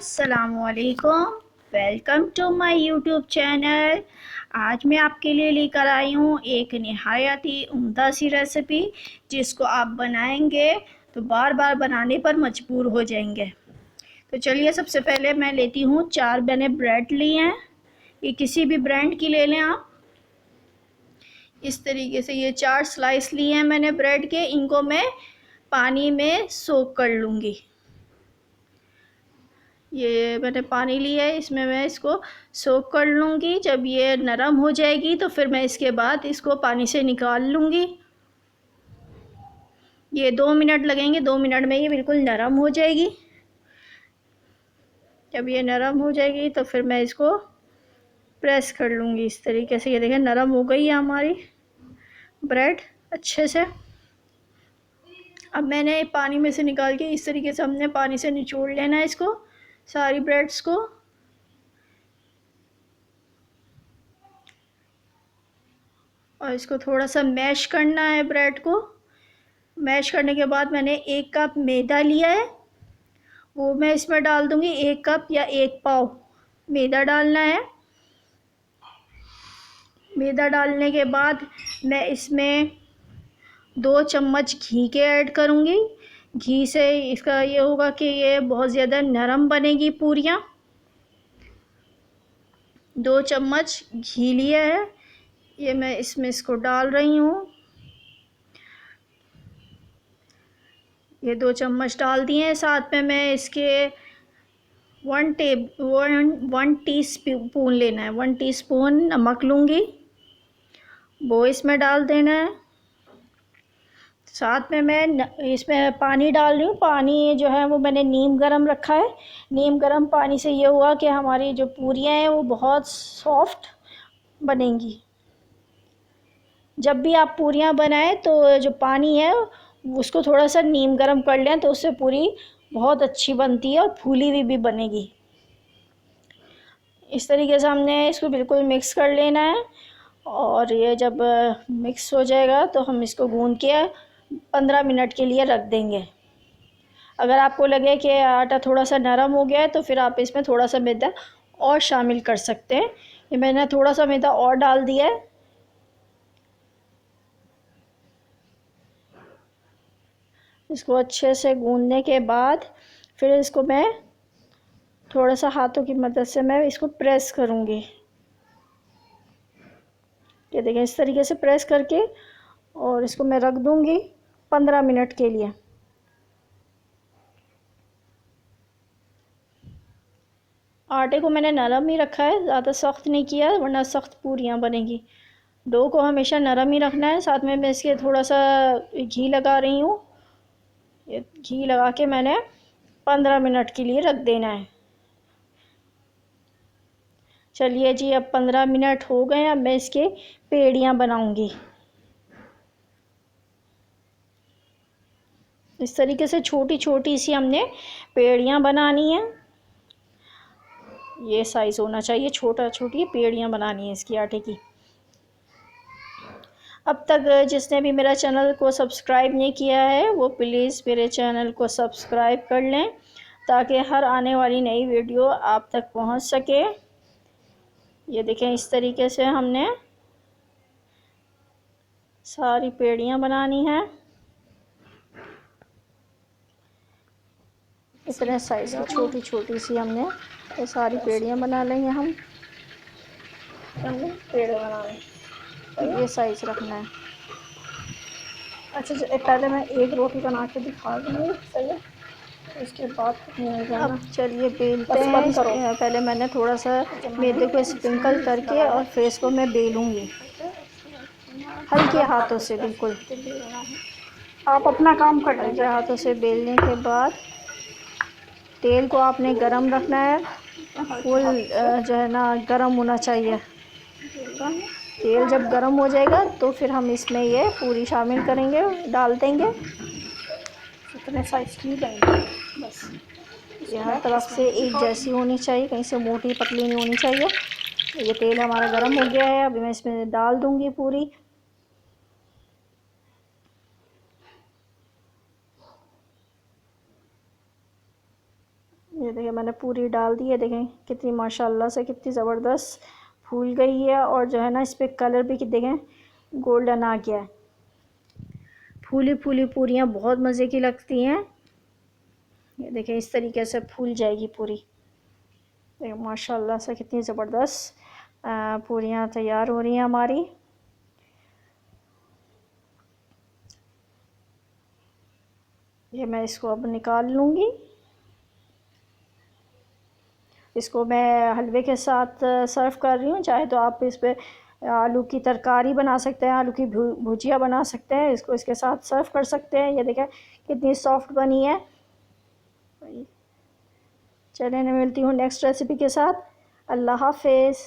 अस्सलामुअलैकुम। Welcome to my YouTube channel. आज मैं आपके लिए लेकर आई हूँ एक नहायत ही उम्दा सी रेसिपी, जिसको आप बनाएंगे तो बार बार बनाने पर मजबूर हो जाएंगे। तो चलिए, सबसे पहले मैं लेती हूँ 4 मैंने ब्रेड लिए हैं। ये किसी भी ब्रांड की ले लें आप। इस तरीके से ये 4 स्लाइस लिए हैं मैंने ब्रेड के। इनको मैं पानी में सोक कर लूँगी। ये मैंने पानी लिया है, इसमें मैं इसको सोक कर लूँगी। जब ये नरम हो जाएगी तो फिर मैं इसके बाद इसको पानी से निकाल लूँगी। ये 2 मिनट लगेंगे, 2 मिनट में ये बिल्कुल नरम हो जाएगी। जब ये नरम हो जाएगी तो फिर मैं इसको प्रेस कर लूँगी इस तरीके से। ये देखें, नरम हो गई है हमारी ब्रेड अच्छे से। अब मैंने पानी में से निकाल के इस तरीके से हमने पानी से निचोड़ लेना है इसको, सारी ब्रेड्स को। और इसको थोड़ा सा मैश करना है ब्रेड को। मैश करने के बाद मैंने 1 कप मैदा लिया है, वो मैं इसमें डाल दूँगी। 1 कप या 1 पाव मैदा डालना है। मैदा डालने के बाद मैं इसमें 2 चम्मच घी के ऐड करूँगी। घी से इसका ये होगा कि ये बहुत ज़्यादा नरम बनेगी पूरियाँ। 2 चम्मच घी लिया है, ये मैं इसमें इसको डाल रही हूँ। ये 2 चम्मच डाल दिए हैं। साथ में मैं इसके 1 टीस्पून लेना है, 1 टीस्पून नमक लूँगी, वो इसमें डाल देना है। साथ में मैं इसमें पानी डाल रही हूँ। पानी जो है वो मैंने नीम गरम रखा है। नीम गरम पानी से ये हुआ कि हमारी जो पूरियाँ हैं वो बहुत सॉफ्ट बनेंगी। जब भी आप पूरियाँ बनाएं तो जो पानी है उसको थोड़ा सा नीम गरम कर लें, तो उससे पूरी बहुत अच्छी बनती है और फूली हुई भी बनेगी। इस तरीके से हमने इसको बिल्कुल मिक्स कर लेना है। और ये जब मिक्स हो जाएगा तो हम इसको गूंद के 15 मिनट के लिए रख देंगे। अगर आपको लगे कि आटा थोड़ा सा नरम हो गया है तो फिर आप इसमें थोड़ा सा मैदा और शामिल कर सकते हैं। ये मैंने थोड़ा सा मैदा और डाल दिया है। इसको अच्छे से गूंदने के बाद फिर इसको मैं थोड़ा सा हाथों की मदद से मैं इसको प्रेस करूँगी। ये देखें, इस तरीके से प्रेस करके और इसको मैं रख दूँगी 15 मिनट के लिए। आटे को मैंने नरम ही रखा है, ज़्यादा सख्त नहीं किया, वरना सख्त पूरियाँ बनेगी। डो को हमेशा नरम ही रखना है। साथ में मैं इसके थोड़ा सा घी लगा रही हूँ। ये घी लगा के मैंने 15 मिनट के लिए रख देना है। चलिए जी, अब 15 मिनट हो गए। अब मैं इसके पेड़ियाँ बनाऊँगी। इस तरीके से छोटी छोटी सी हमने पेड़ियाँ बनानी है। ये साइज़ होना चाहिए, छोटा छोटी पेड़ियाँ बनानी है इसकी आटे की। अब तक जिसने भी मेरा चैनल को सब्सक्राइब नहीं किया है वो प्लीज़ मेरे चैनल को सब्सक्राइब कर लें, ताकि हर आने वाली नई वीडियो आप तक पहुंच सके। ये देखें, इस तरीके से हमने सारी पेड़ियाँ बनानी हैं। इतने साइज़ की छोटी छोटी सी हमने ये सारी पेड़ियाँ बना लेंगे हम। पेड़ बनाने ये साइज़ रखना है। अच्छा, पहले मैं एक रोटी बना के दिखा दूँगी, सही है? इसके बाद अब चलिए बेलते हैं। पहले मैंने थोड़ा सा मैदे को स्प्रिंकल करके और फिर इसको मैं बेलूँगी हल्के हाथों से। बिल्कुल आप अपना काम कर लें। हल्के हाथों से बेलने के बाद तेल को आपने गरम रखना है। फुल जो है ना गरम होना चाहिए। तेल जब गरम हो जाएगा तो फिर हम इसमें ये पूरी शामिल करेंगे, डाल देंगे। इतने साइज की लेंगे बस। ये हर तरफ से एक जैसी होनी चाहिए, कहीं से मोटी पतली नहीं होनी चाहिए। ये तेल हमारा गरम हो गया है, अभी मैं इसमें डाल दूंगी पूरी। ये देखिए, मैंने पूरी डाल दी है। देखें कितनी माशाल्लाह से कितनी ज़बरदस्त फूल गई है, और जो है ना इस पर कलर भी देखें गोल्डन आ गया है। फूली फूली पूरियाँ बहुत मज़े की लगती हैं। ये देखें इस तरीके से फूल जाएगी पूरी। देखिए माशाल्लाह से कितनी ज़बरदस्त पूरियाँ तैयार हो रही हैं हमारी। ये मैं इसको अब निकाल लूँगी। इसको मैं हलवे के साथ सर्व कर रही हूँ। चाहे तो आप इस पे आलू की तरकारी बना सकते हैं, आलू की भुजिया बना सकते हैं, इसको इसके साथ सर्व कर सकते हैं। ये देखें कितनी सॉफ्ट बनी है। चलिए मैं मिलती हूँ नेक्स्ट रेसिपी के साथ। अल्लाह हाफ़िज़।